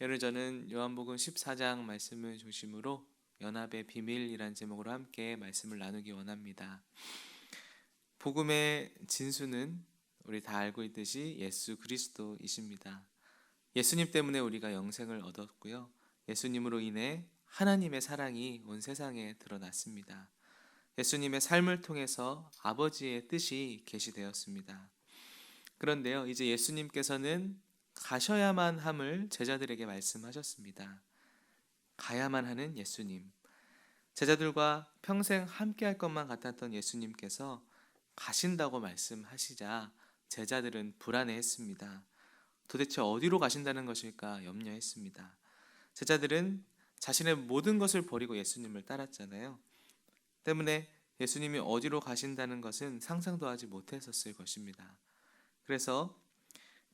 오늘 저는 요한복음 14장 말씀을 중심으로 연합의 비밀이란 제목으로 함께 말씀을 나누기 원합니다. 복음의 진수는 우리 다 알고 있듯이 예수 그리스도이십니다. 예수님 때문에 우리가 영생을 얻었고요. 예수님으로 인해 하나님의 사랑이 온 세상에 드러났습니다. 예수님의 삶을 통해서 아버지의 뜻이 계시되었습니다. 그런데요, 이제 예수님께서는 가셔야만 함을 제자들에게 말씀하셨습니다. 가야만 하는 예수님. 제자들과 평생 함께 할 것만 같았던 예수님께서 가신다고 말씀하시자 제자들은 불안해했습니다. 도대체 어디로 가신다는 것일까 염려했습니다. 제자들은 자신의 모든 것을 버리고 예수님을 따랐잖아요. 때문에 예수님이 어디로 가신다는 것은 상상도 하지 못했었을 것입니다. 그래서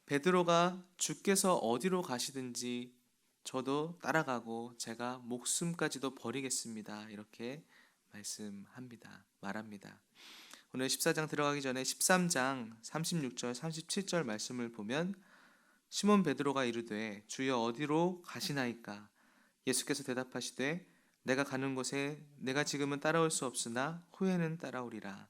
베드로가 주께서 어디로 가시든지 저도 따라가고 제가 목숨까지도 버리겠습니다. 이렇게 말합니다. 오늘 14장 들어가기 전에 13장 36절 37절 말씀을 보면 시몬 베드로가 이르되 주여 어디로 가시나이까? 예수께서 대답하시되 내가 가는 곳에 내가 지금은 따라올 수 없으나 후에는 따라오리라.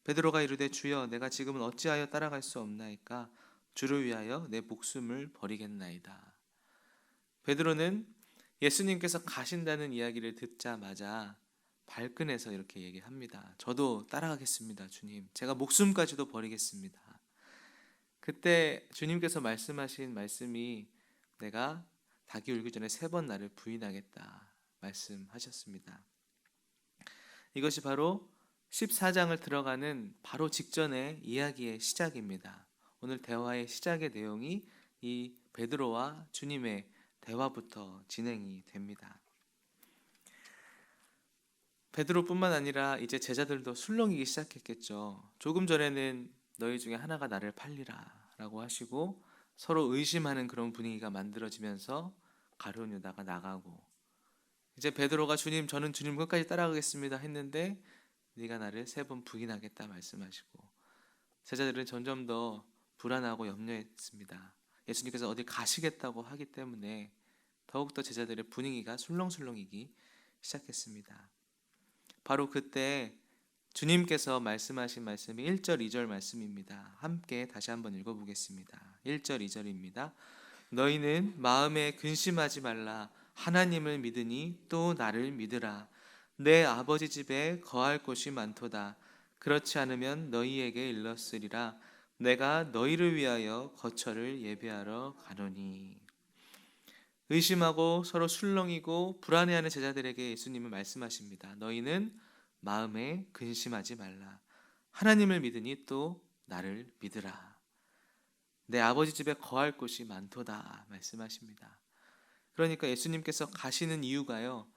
베드로가 이르되 주여 내가 지금은 어찌하여 따라갈 수 없나이까? 주를 위하여 내 목숨을 버리겠나이다. 베드로는 예수님께서 가신다는 이야기를 듣자마자 발끈해서 이렇게 얘기합니다. 저도 따라가겠습니다, 주님. 제가 목숨까지도 버리겠습니다. 그때 주님께서 말씀하신 말씀이 내가 닭이 울기 전에 3번 나를 부인하겠다 말씀하셨습니다. 이것이 바로 14장을 들어가는 바로 직전의 이야기의 시작입니다. 오늘 대화의 시작의 내용이 이 베드로와 주님의 대화부터 진행이 됩니다. 베드로뿐만 아니라 이제 제자들도 술렁이기 시작했겠죠. 조금 전에는 너희 중에 하나가 나를 팔리라 라고 하시고 서로 의심하는 그런 분위기가 만들어지면서 가룟 유다가 나가고, 이제 베드로가 주님 저는 주님 끝까지 따라가겠습니다 했는데 네가 나를 3번 부인하겠다 말씀하시고, 제자들은 점점 더 불안하고 염려했습니다. 예수님께서 어디 가시겠다고 하기 때문에 더욱더 제자들의 분위기가 술렁술렁이기 시작했습니다. 바로 그때 주님께서 말씀하신 말씀이 1절 2절 말씀입니다. 함께 다시 한번 읽어보겠습니다. 1절 2절입니다. 너희는 마음에 근심하지 말라. 하나님을 믿으니 또 나를 믿으라. 내 아버지 집에 거할 곳이 많도다. 그렇지 않으면 너희에게 일렀으리라. 내가 너희를 위하여 거처를 예비하러 가노니. 의심하고 서로 술렁이고 불안해하는 제자들에게 예수님은 말씀하십니다. 너희는 마음에 근심하지 말라. 하나님을 믿으니 또 나를 믿으라. 내 아버지 집에 거할 곳이 많도다 말씀하십니다. 그러니까 예수님께서 가시는 이유가요,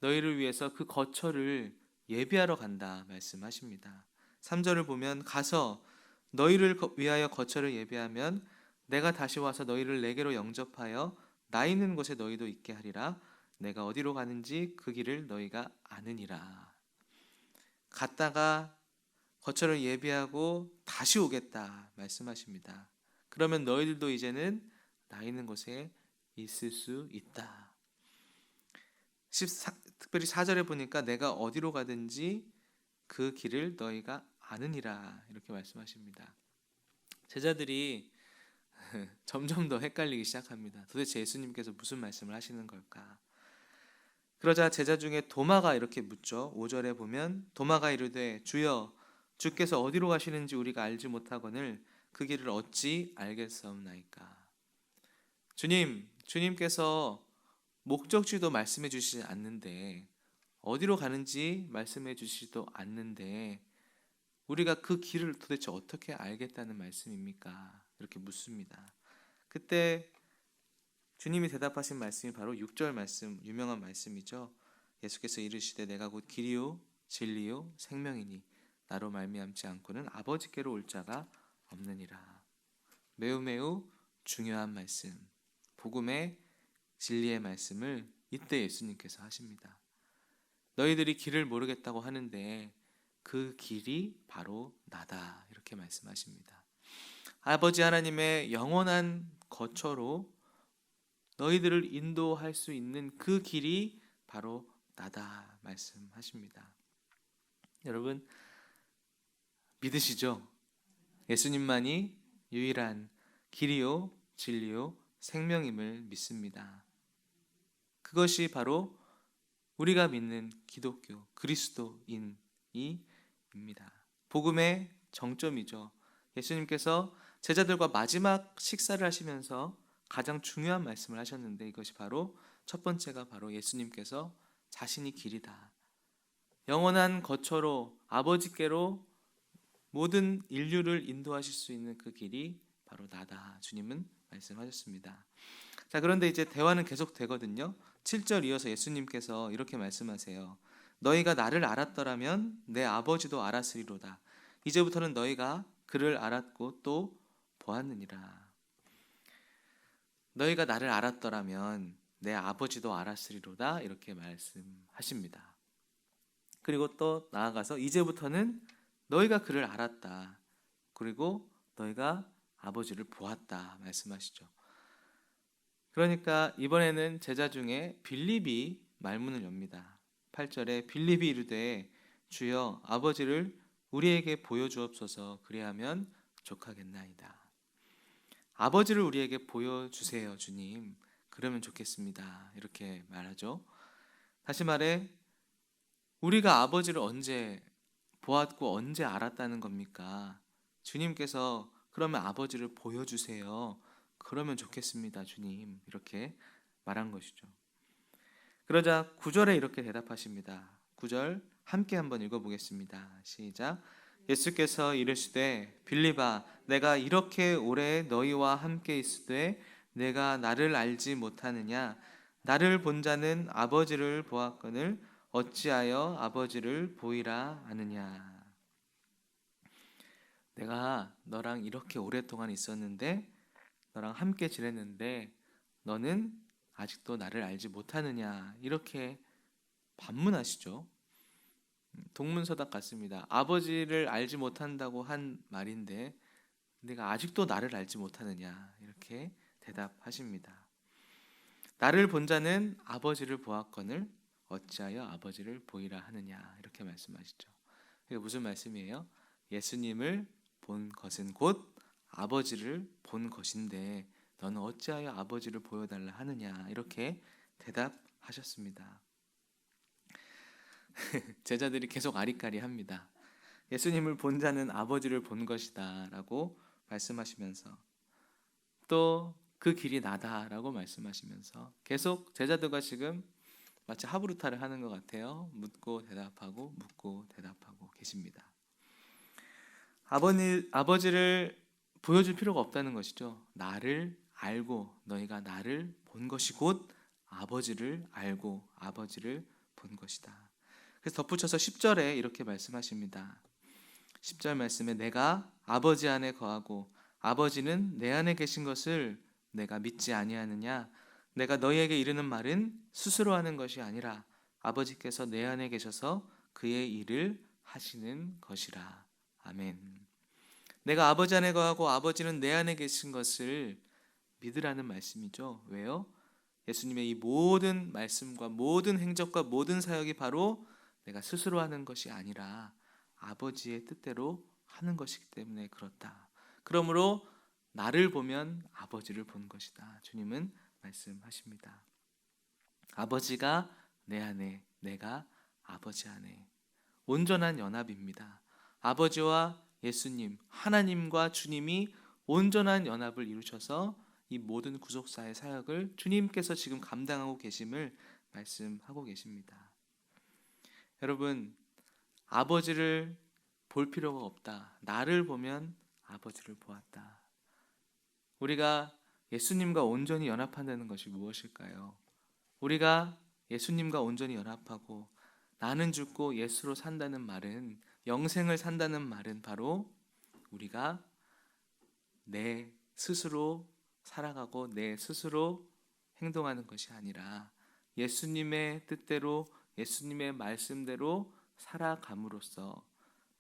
너희를 위해서 그 거처를 예비하러 간다 말씀하십니다. 3절을 보면 가서 너희를 위하여 거처를 예비하면 내가 다시 와서 너희를 내게로 영접하여 나 있는 곳에 너희도 있게 하리라. 내가 어디로 가는지 그 길을 너희가 아느니라. 갔다가 거처를 예비하고 다시 오겠다 말씀하십니다. 그러면 너희들도 이제는 나 있는 곳에 있을 수 있다. 특별히 4절에 보니까 내가 어디로 가든지 그 길을 너희가 아느니라 이렇게 말씀하십니다. 제자들이 점점 더 헷갈리기 시작합니다. 도대체 예수님께서 무슨 말씀을 하시는 걸까? 그러자 제자 중에 도마가 이렇게 묻죠. 5절에 보면 도마가 이르되 주여 주께서 어디로 가시는지 우리가 알지 못하거늘 그 길을 어찌 알겠사옵나이까? 주님께서 목적지도 말씀해 주시지 않는데, 어디로 가는지 말씀해 주시지도 않는데 우리가 그 길을 도대체 어떻게 알겠다는 말씀입니까? 이렇게 묻습니다. 그때 주님이 대답하신 말씀이 바로 6절 말씀, 유명한 말씀이죠. 예수께서 이르시되 내가 곧 길이요 진리요 생명이니 나로 말미암지 않고는 아버지께로 올 자가 없느니라. 매우 매우 중요한 말씀, 복음의 진리의 말씀을 이때 예수님께서 하십니다. 너희들이 길을 모르겠다고 하는데 그 길이 바로 나다 이렇게 말씀하십니다. 아버지 하나님의 영원한 거처로 너희들을 인도할 수 있는 그 길이 바로 나다 말씀하십니다. 여러분 믿으시죠? 예수님만이 유일한 길이요 진리요 생명임을 믿습니다. 그것이 바로 우리가 믿는 기독교 그리스도인이입니다. 복음의 정점이죠. 예수님께서 제자들과 마지막 식사를 하시면서 가장 중요한 말씀을 하셨는데, 이것이 바로 첫 번째가 바로 예수님께서 자신이 길이다, 영원한 거처로 아버지께로 모든 인류를 인도하실 수 있는 그 길이 바로 나다, 주님은 말씀하셨습니다. 자, 그런데 이제 대화는 계속 되거든요. 7절 이어서 예수님께서 이렇게 말씀하세요. 너희가 나를 알았더라면 내 아버지도 알았으리로다. 이제부터는 너희가 그를 알았고 또 보았느니라. 너희가 나를 알았더라면 내 아버지도 알았으리로다, 이렇게 말씀하십니다. 그리고 또 나아가서 이제부터는 너희가 그를 알았다, 그리고 너희가 아버지를 보았다 말씀하시죠. 그러니까 이번에는 제자 중에 빌립이 말문을 엽니다. 8절에 빌립이 이르되 주여 아버지를 우리에게 보여주옵소서, 그리하면 족하겠나이다. 아버지를 우리에게 보여주세요 주님, 그러면 좋겠습니다, 이렇게 말하죠. 다시 말해 우리가 아버지를 언제 보았고 언제 알았다는 겁니까? 주님께서 그러면 아버지를 보여주세요, 그러면 좋겠습니다 주님, 이렇게 말한 것이죠. 그러자 9절에 이렇게 대답하십니다. 9절 함께 한번 읽어보겠습니다. 시작. 예수께서 이르시되 빌립아 내가 이렇게 오래 너희와 함께 있으되 내가 나를 알지 못하느냐? 나를 본 자는 아버지를 보았거늘 어찌하여 아버지를 보이라 하느냐? 내가 너랑 이렇게 오랫동안 있었는데, 너랑 함께 지냈는데 너는 아직도 나를 알지 못하느냐? 이렇게 반문하시죠. 동문서답 같습니다. 아버지를 알지 못한다고 한 말인데 내가 아직도 나를 알지 못하느냐? 이렇게 대답하십니다. 나를 본 자는 아버지를 보았거늘 어찌하여 아버지를 보이라 하느냐? 이렇게 말씀하시죠. 이게 무슨 말씀이에요? 예수님을 본 것은 곧 아버지를 본 것인데 너는 어찌하여 아버지를 보여달라 하느냐? 이렇게 대답하셨습니다. 제자들이 계속 아리까리합니다. 예수님을 본 자는 아버지를 본 것이다 라고 말씀하시면서 또 그 길이 나다 라고 말씀하시면서 계속 제자들과 지금 마치 하부르타를 하는 것 같아요. 묻고 대답하고 묻고 대답하고 계십니다. 아버지를 보여줄 필요가 없다는 것이죠. 나를 알고 너희가 나를 본 것이 곧 아버지를 알고 아버지를 본 것이다. 그래서 덧붙여서 10절에 이렇게 말씀하십니다. 10절 말씀에 내가 아버지 안에 거하고 아버지는 내 안에 계신 것을 내가 믿지 아니하느냐? 내가 너희에게 이르는 말은 스스로 하는 것이 아니라 아버지께서 내 안에 계셔서 그의 일을 하시는 것이라. 아멘. 내가 아버지 안에 거하고 아버지는 내 안에 계신 것을 믿으라는 말씀이죠. 왜요? 예수님의 이 모든 말씀과 모든 행적과 모든 사역이 바로 내가 스스로 하는 것이 아니라 아버지의 뜻대로 하는 것이기 때문에 그렇다. 그러므로 나를 보면 아버지를 본 것이다, 주님은 말씀하십니다. 아버지가 내 안에, 내가 아버지 안에, 온전한 연합입니다. 아버지와 예수님, 하나님과 주님이 온전한 연합을 이루셔서 이 모든 구속사의 사역을 주님께서 지금 감당하고 계심을 말씀하고 계십니다. 여러분, 아버지를 볼 필요가 없다, 나를 보면 아버지를 보았다. 우리가 예수님과 온전히 연합한다는 것이 무엇일까요? 우리가 예수님과 온전히 연합하고 나는 죽고 예수로 산다는 말은, 영생을 산다는 말은 바로 우리가 내 스스로 살아가고 내 스스로 행동하는 것이 아니라 예수님의 뜻대로 예수님의 말씀대로 살아감으로써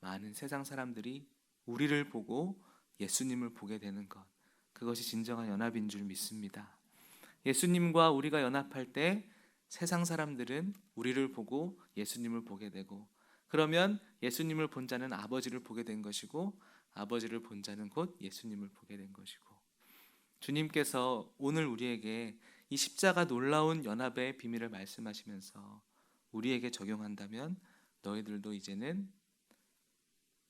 많은 세상 사람들이 우리를 보고 예수님을 보게 되는 것, 그것이 진정한 연합인 줄 믿습니다. 예수님과 우리가 연합할 때 세상 사람들은 우리를 보고 예수님을 보게 되고, 그러면 예수님을 본 자는 아버지를 보게 된 것이고, 아버지를 본 자는 곧 예수님을 보게 된 것이고, 주님께서 오늘 우리에게 이 십자가 놀라운 연합의 비밀을 말씀하시면서 우리에게 적용한다면 너희들도 이제는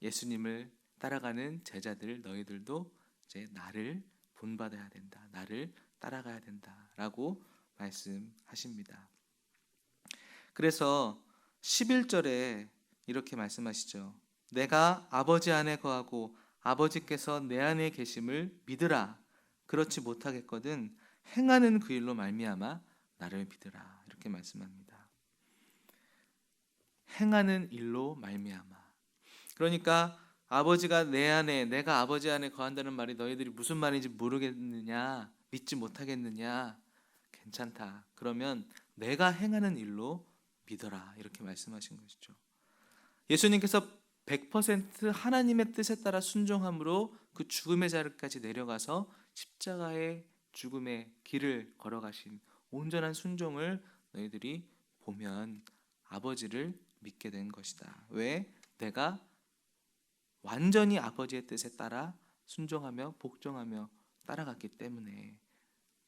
예수님을 따라가는 제자들, 너희들도 이제 나를 본받아야 된다, 나를 따라가야 된다라고 말씀하십니다. 그래서 11절에 이렇게 말씀하시죠. 내가 아버지 안에 거하고 아버지께서 내 안에 계심을 믿으라. 그렇지 못하겠거든 행하는 그 일로 말미암아 나를 믿으라. 이렇게 말씀합니다. 행하는 일로 말미암아. 그러니까 아버지가 내 안에, 내가 아버지 안에 거한다는 말이 너희들이 무슨 말인지 모르겠느냐, 믿지 못하겠느냐, 괜찮다. 그러면 내가 행하는 일로 믿어라. 이렇게 말씀하신 것이죠. 예수님께서 100% 하나님의 뜻에 따라 순종함으로 그 죽음의 자리까지 내려가서 십자가의 죽음의 길을 걸어가신 온전한 순종을 너희들이 보면 아버지를 믿게 된 것이다. 왜? 내가 완전히 아버지의 뜻에 따라 순종하며 복종하며 따라갔기 때문에,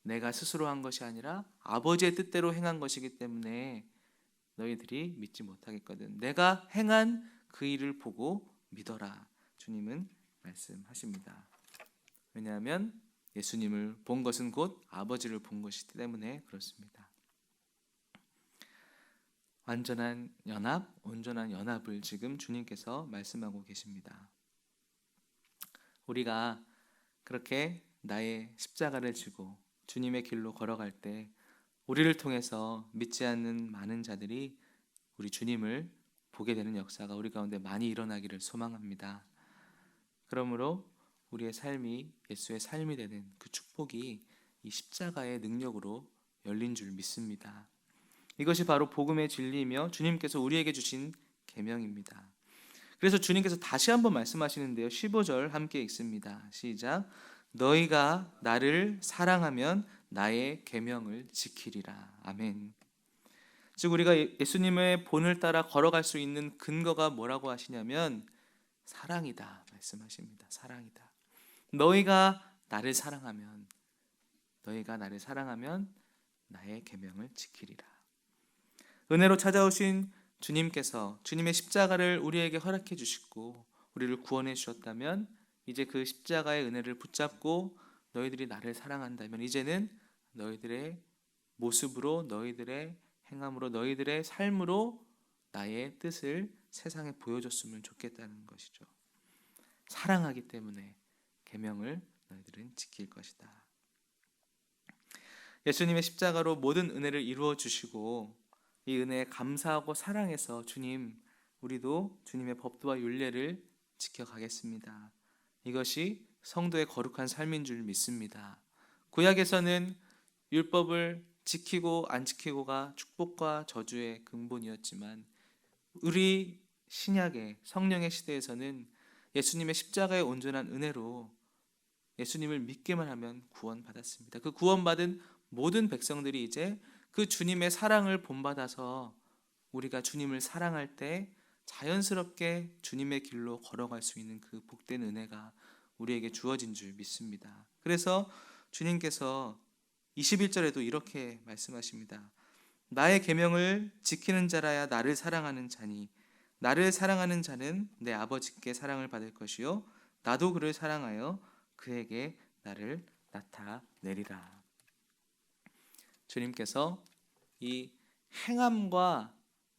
내가 스스로 한 것이 아니라 아버지의 뜻대로 행한 것이기 때문에 너희들이 믿지 못하겠거든. 내가 행한 그 일을 보고 믿어라. 주님은 말씀하십니다. 왜냐하면 예수님을 본 것은 곧 아버지를 본 것이기 때문에 그렇습니다. 완전한 연합, 온전한 연합을 지금 주님께서 말씀하고 계십니다. 우리가 그렇게 나의 십자가를 지고 주님의 길로 걸어갈 때 우리를 통해서 믿지 않는 많은 자들이 우리 주님을 보게 되는 역사가 우리 가운데 많이 일어나기를 소망합니다. 그러므로 우리의 삶이 예수의 삶이 되는 그 축복이 이 십자가의 능력으로 열린 줄 믿습니다. 이것이 바로 복음의 진리이며 주님께서 우리에게 주신 계명입니다. 그래서 주님께서 다시 한번 말씀하시는데요. 15절 함께 읽습니다. 시작. 너희가 나를 사랑하면 나의 계명을 지키리라. 아멘. 즉 우리가 예수님의 본을 따라 걸어갈 수 있는 근거가 뭐라고 하시냐면 사랑이다 말씀하십니다. 사랑이다. 너희가 나를 사랑하면 나의 계명을 지키리라. 은혜로 찾아오신 주님께서 주님의 십자가를 우리에게 허락해 주시고 우리를 구원해 주셨다면, 이제 그 십자가의 은혜를 붙잡고 너희들이 나를 사랑한다면 이제는 너희들의 모습으로, 너희들의 행함으로, 너희들의 삶으로 나의 뜻을 세상에 보여줬으면 좋겠다는 것이죠. 사랑하기 때문에 계명을 너희들은 지킬 것이다. 예수님의 십자가로 모든 은혜를 이루어 주시고 이 은혜에 감사하고 사랑해서 주님, 우리도 주님의 법도와 율례를 지켜가겠습니다. 이것이 성도의 거룩한 삶인 줄 믿습니다. 구약에서는 율법을 지키고 안 지키고가 축복과 저주의 근본이었지만 우리 신약의 성령의 시대에서는 예수님의 십자가의 온전한 은혜로 예수님을 믿기만 하면 구원받았습니다. 그 구원받은 모든 백성들이 이제 그 주님의 사랑을 본받아서 우리가 주님을 사랑할 때 자연스럽게 주님의 길로 걸어갈 수 있는 그 복된 은혜가 우리에게 주어진 줄 믿습니다. 그래서 주님께서 21절에도 이렇게 말씀하십니다. 나의 계명을 지키는 자라야 나를 사랑하는 자니 나를 사랑하는 자는 내 아버지께 사랑을 받을 것이요 나도 그를 사랑하여 그에게 나를 나타내리라. 주님께서 이 행함과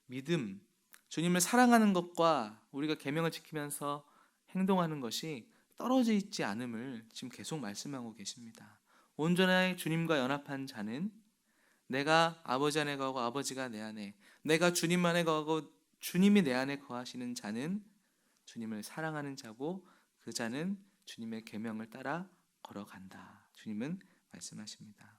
믿음, 주님을 사랑하는 것과 우리가 계명을 지키면서 행동하는 것이 떨어져 있지 않음을 지금 계속 말씀하고 계십니다. 온전히 주님과 연합한 자는 내가 아버지 안에 거하고 아버지가 내 안에, 내가 주님 안에 거하고 주님이 내 안에 거하시는 자는 주님을 사랑하는 자고 그 자는 주님의 계명을 따라 걸어간다. 주님은 말씀하십니다.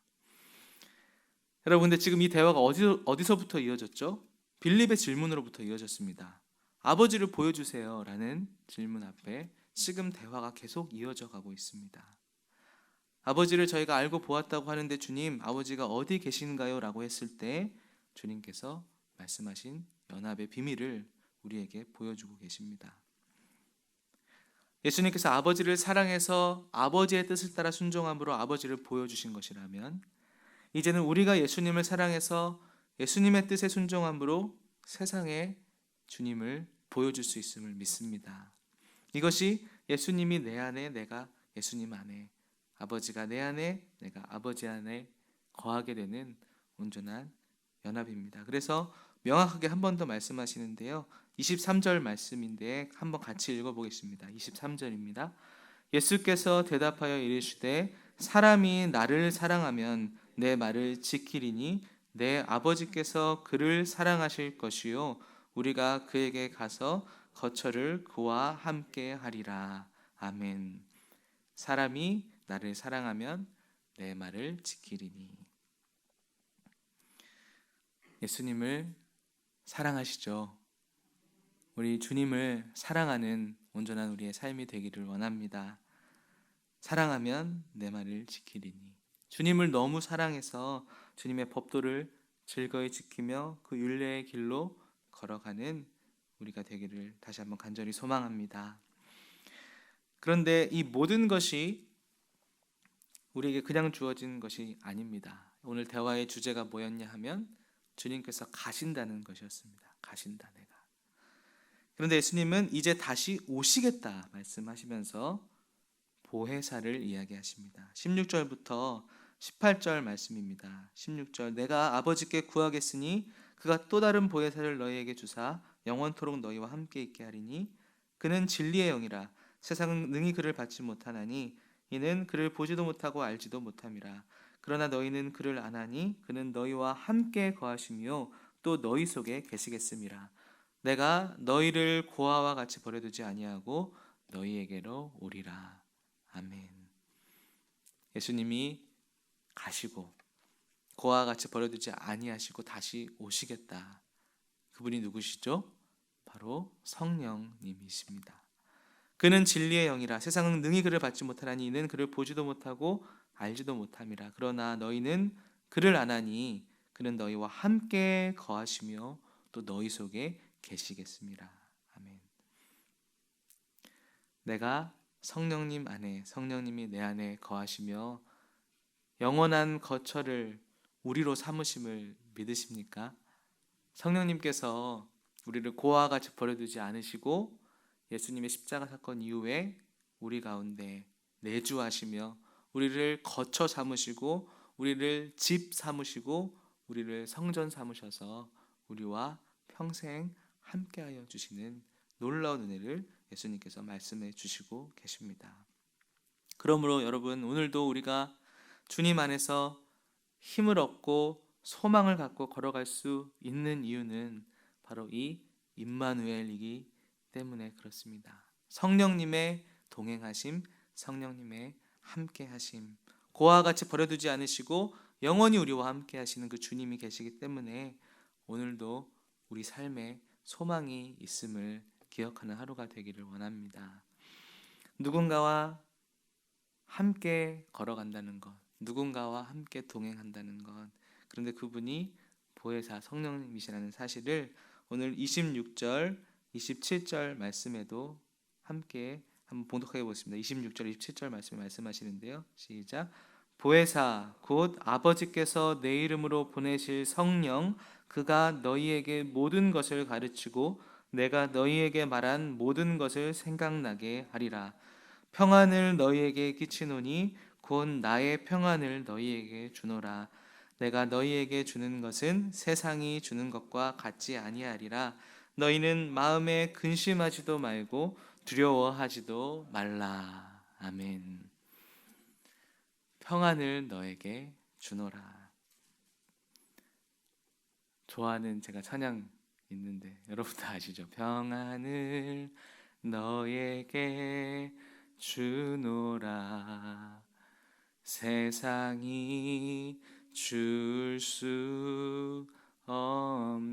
여러분, 근데 지금 이 대화가 어디서부터 이어졌죠? 빌립의 질문으로부터 이어졌습니다. 아버지를 보여주세요 라는 질문 앞에 지금 대화가 계속 이어져 가고 있습니다. 아버지를 저희가 알고 보았다고 하는데 주님, 아버지가 어디 계신가요? 라고 했을 때 주님께서 말씀하신 연합의 비밀을 우리에게 보여주고 계십니다. 예수님께서 아버지를 사랑해서 아버지의 뜻을 따라 순종함으로 아버지를 보여주신 것이라면, 이제는 우리가 예수님을 사랑해서 예수님의 뜻에 순종함으로 세상에 주님을 보여줄 수 있음을 믿습니다. 이것이 예수님이 내 안에, 내가 예수님 안에, 아버지가 내 안에, 내가 아버지 안에 거하게 되는 온전한 연합입니다. 그래서 명확하게 한 번 더 말씀하시는데요. 23절 말씀인데 한번 같이 읽어보겠습니다. 23절입니다. 예수께서 대답하여 이르시되 사람이 나를 사랑하면 내 말을 지키리니 내 아버지께서 그를 사랑하실 것이요 우리가 그에게 가서 거처를 그와 함께 하리라. 아멘. 사람이 나를 사랑하면 내 말을 지키리니. 예수님을 사랑하시죠? 우리 주님을 사랑하는 온전한 우리의 삶이 되기를 원합니다. 사랑하면 내 말을 지키리니. 주님을 너무 사랑해서 주님의 법도를 즐거이 지키며 그 율례의 길로 걸어가는 우리가 되기를 다시 한번 간절히 소망합니다. 그런데 이 모든 것이 우리에게 그냥 주어진 것이 아닙니다. 오늘 대화의 주제가 뭐였냐 하면 주님께서 가신다는 것이었습니다. 가신다 내가. 그런데 예수님은 이제 다시 오시겠다 말씀하시면서 보혜사를 이야기하십니다. 16절부터 18절 말씀입니다. 16절 내가 아버지께 구하겠으니 그가 또 다른 보혜사를 너희에게 주사 영원토록 너희와 함께 있게 하리니 그는 진리의 영이라 세상은 능히 그를 받지 못하나니 이는 그를 보지도 못하고 알지도 못함이라. 그러나 너희는 그를 아나니 그는 너희와 함께 거하시며 또 너희 속에 계시겠음이라. 내가 너희를 고아와 같이 버려두지 아니하고 너희에게로 오리라. 아멘. 예수님이 가시고 고아와 같이 버려두지 아니하시고 다시 오시겠다. 그분이 누구시죠? 바로 성령님이십니다. 그는 진리의 영이라 세상은 능히 그를 받지 못하나니 이는 그를 보지도 못하고 알지도 못함이라. 그러나 너희는 그를 아나니 그는 너희와 함께 거하시며 또 너희 속에 계시겠습니다. 아멘. 내가 성령님 안에, 성령님이 내 안에 거하시며 영원한 거처를 우리로 삼으심을 믿으십니까? 성령님께서 우리를 고아와 같이 버려두지 않으시고 예수님의 십자가 사건 이후에 우리 가운데 내주하시며 우리를 거처 삼으시고 우리를 집 삼으시고 우리를 성전 삼으셔서 우리와 평생 함께하여 주시는 놀라운 은혜를 예수님께서 말씀해 주시고 계십니다. 그러므로 여러분, 오늘도 우리가 주님 안에서 힘을 얻고 소망을 갖고 걸어갈 수 있는 이유는 바로 이 임마누엘이기 때문에 그렇습니다. 성령님의 동행하심, 성령님의 함께하심, 고아와 같이 버려두지 않으시고 영원히 우리와 함께하시는 그 주님이 계시기 때문에 오늘도 우리 삶에 소망이 있음을 기억하는 하루가 되기를 원합니다. 누군가와 함께 걸어간다는 것, 누군가와 함께 동행한다는 것, 그런데 그분이 보혜사 성령님이시라는 사실을 오늘 26절, 27절 말씀에도 함께 한번 봉독해 보겠습니다. 26절, 27절 말씀을 말씀하시는데요. 시작. 보혜사 곧 아버지께서 내 이름으로 보내실 성령 그가 너희에게 모든 것을 가르치고 내가 너희에게 말한 모든 것을 생각나게 하리라. 평안을 너희에게 끼치노니 곧 나의 평안을 너희에게 주노라. 내가 너희에게 주는 것은 세상이 주는 것과 같지 아니하리라. 너희는 마음에 근심하지도 말고 두려워하지도 말라. 아멘. 평안을 너에게 주노라. 좋아하는 제가 찬양 있는데 여러분 다 아시죠? 평안을 너에게 주노라. 세상이 줄 수 없는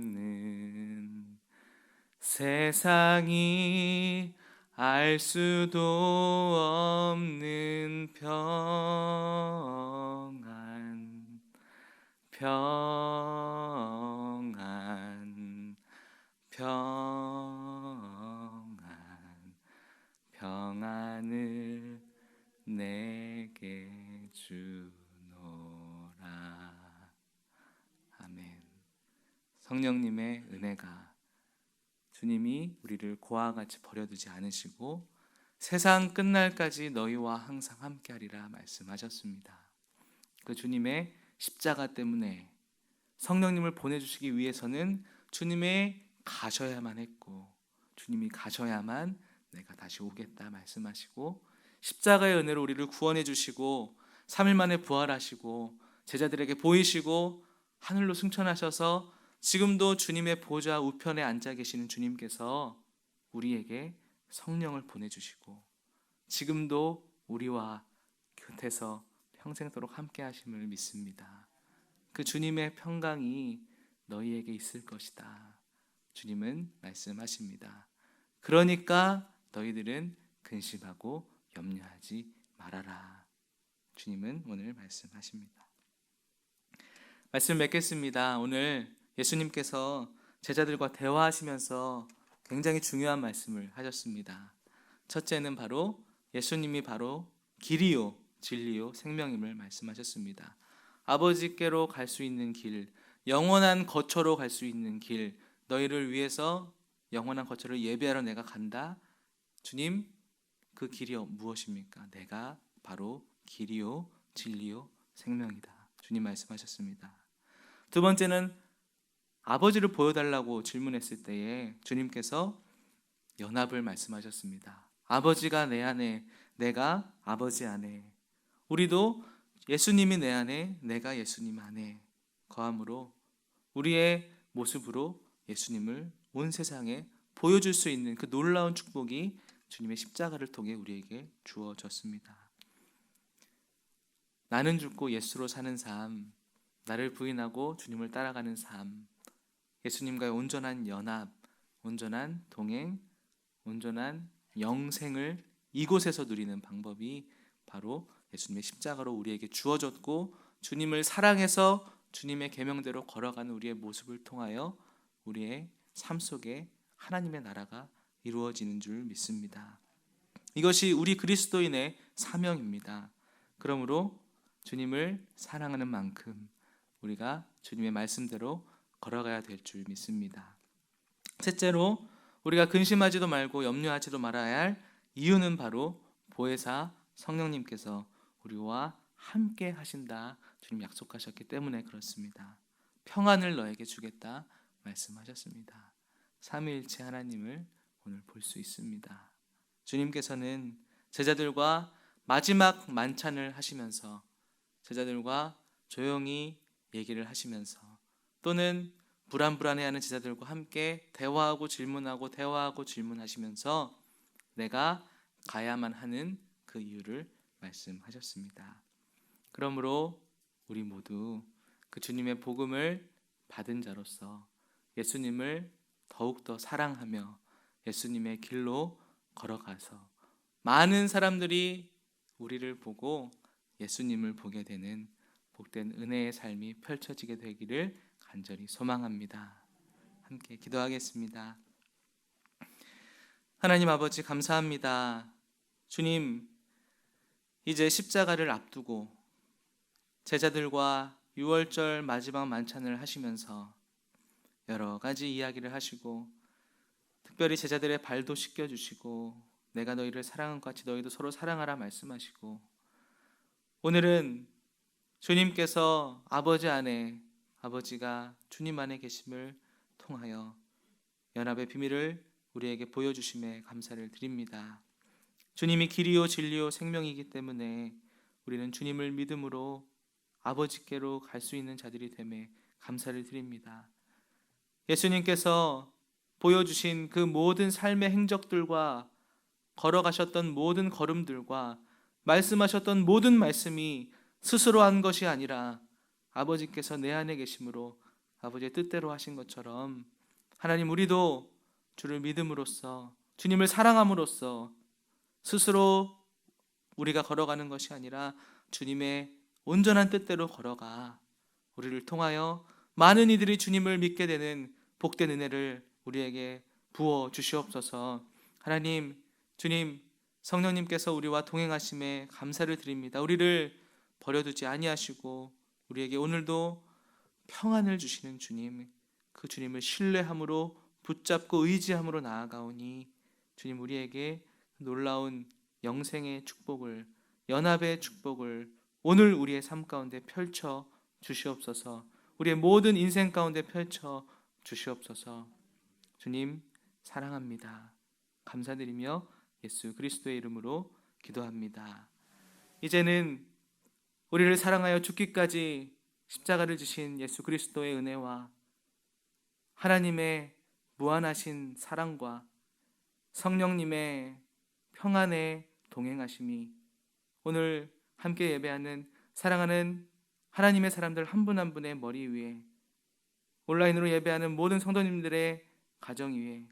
세상이 알 수도 없는 평안, 평안, 평안, 평안을 내게 주노라. 아멘. 성령님의 은혜가, 주님이 우리를 고아와 같이 버려두지 않으시고 세상 끝날까지 너희와 항상 함께하리라 말씀하셨습니다. 그 주님의 십자가 때문에 성령님을 보내주시기 위해서는 주님의 가셔야만 했고, 주님이 가셔야만 내가 다시 오겠다 말씀하시고, 십자가의 은혜로 우리를 구원해 주시고 3일 만에 부활하시고 제자들에게 보이시고 하늘로 승천하셔서 지금도 주님의 보좌 우편에 앉아 계시는 주님께서 우리에게 성령을 보내주시고 지금도 우리와 곁에서 평생도록 함께 하심을 믿습니다. 그 주님의 평강이 너희에게 있을 것이다, 주님은 말씀하십니다. 그러니까 너희들은 근심하고 염려하지 말아라, 주님은 오늘 말씀하십니다. 말씀 맺겠습니다. 오늘 예수님께서 제자들과 대화하시면서 굉장히 중요한 말씀을 하셨습니다. 첫째는 바로 예수님이 바로 길이요 진리요 생명임을 말씀하셨습니다. 아버지께로 갈 수 있는 길, 영원한 거처로 갈 수 있는 길, 너희를 위해서 영원한 거처를 예비하러 내가 간다. 주님, 그 길이 무엇입니까? 내가 바로 길이요 진리요 생명이다, 주님 말씀하셨습니다. 두 번째는 아버지를 보여달라고 질문했을 때에 주님께서 연합을 말씀하셨습니다. 아버지가 내 안에, 내가 아버지 안에, 우리도 예수님이 내 안에, 내가 예수님 안에 거함으로 우리의 모습으로 예수님을 온 세상에 보여줄 수 있는 그 놀라운 축복이 주님의 십자가를 통해 우리에게 주어졌습니다. 나는 죽고 예수로 사는 삶, 나를 부인하고 주님을 따라가는 삶, 예수님과의 온전한 연합, 온전한 동행, 온전한 영생을 이곳에서 누리는 방법이 바로 예수님의 십자가로 우리에게 주어졌고, 주님을 사랑해서 주님의 계명대로 걸어가는 우리의 모습을 통하여 우리의 삶 속에 하나님의 나라가 이루어지는 줄 믿습니다. 이것이 우리 그리스도인의 사명입니다. 그러므로 주님을 사랑하는 만큼 우리가 주님의 말씀대로 걸어가야 될 줄 믿습니다. 셋째로 우리가 근심하지도 말고 염려하지도 말아야 할 이유는 바로 보혜사 성령님께서 우리와 함께 하신다, 주님 약속하셨기 때문에 그렇습니다. 평안을 너에게 주겠다 말씀하셨습니다. 삼위일체 하나님을 오늘 볼 수 있습니다. 주님께서는 제자들과 마지막 만찬을 하시면서 제자들과 조용히 얘기를 하시면서, 또는 불안해하는 제자들과 함께 대화하고 질문하시면서 내가 가야만 하는 그 이유를 말씀하셨습니다. 그러므로 우리 모두 그 주님의 복음을 받은 자로서 예수님을 더욱더 사랑하며 예수님의 길로 걸어가서 많은 사람들이 우리를 보고 예수님을 보게 되는 복된 은혜의 삶이 펼쳐지게 되기를 간절히 소망합니다. 함께 기도하겠습니다. 하나님 아버지, 감사합니다. 주님, 이제 십자가를 앞두고 제자들과 유월절 마지막 만찬을 하시면서 여러 가지 이야기를 하시고, 특별히 제자들의 발도 씻겨주시고, 내가 너희를 사랑한 것 같이 너희도 서로 사랑하라 말씀하시고, 오늘은 주님께서 아버지 안에, 아버지가 주님 안에 계심을 통하여 연합의 비밀을 우리에게 보여주심에 감사를 드립니다. 주님이 길이요 진리요 생명이기 때문에 우리는 주님을 믿음으로 아버지께로 갈 수 있는 자들이 됨에 감사를 드립니다. 예수님께서 보여주신 그 모든 삶의 행적들과 걸어가셨던 모든 걸음들과 말씀하셨던 모든 말씀이 스스로 한 것이 아니라 아버지께서 내 안에 계심으로 아버지의 뜻대로 하신 것처럼, 하나님, 우리도 주를 믿음으로써 주님을 사랑함으로써 스스로 우리가 걸어가는 것이 아니라 주님의 온전한 뜻대로 걸어가 우리를 통하여 많은 이들이 주님을 믿게 되는 복된 은혜를 우리에게 부어 주시옵소서. 하나님, 주님, 성령님께서 우리와 동행하심에 감사를 드립니다. 우리를 버려두지 아니하시고 우리에게 오늘도 평안을 주시는 주님, 그 주님을 신뢰함으로 붙잡고 의지함으로 나아가오니 주님, 우리에게 놀라운 영생의 축복을, 연합의 축복을 오늘 우리의 삶 가운데 펼쳐 주시옵소서. 우리의 모든 인생 가운데 펼쳐 주시옵소서. 주님, 사랑합니다. 감사드리며 예수 그리스도의 이름으로 기도합니다. 이제는 우리를 사랑하여 죽기까지 십자가를 지신 예수 그리스도의 은혜와 하나님의 무한하신 사랑과 성령님의 평안의 동행하심이 오늘 함께 예배하는 사랑하는 하나님의 사람들 한 분 한 분의 머리 위에, 온라인으로 예배하는 모든 성도님들의 가정 위에,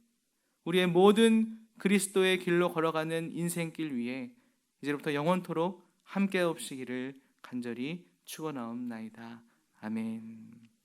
우리의 모든 그리스도의 길로 걸어가는 인생길 위에 이제부터 영원토록 함께 없으기를 간절히 축원하옵나이다. 아멘.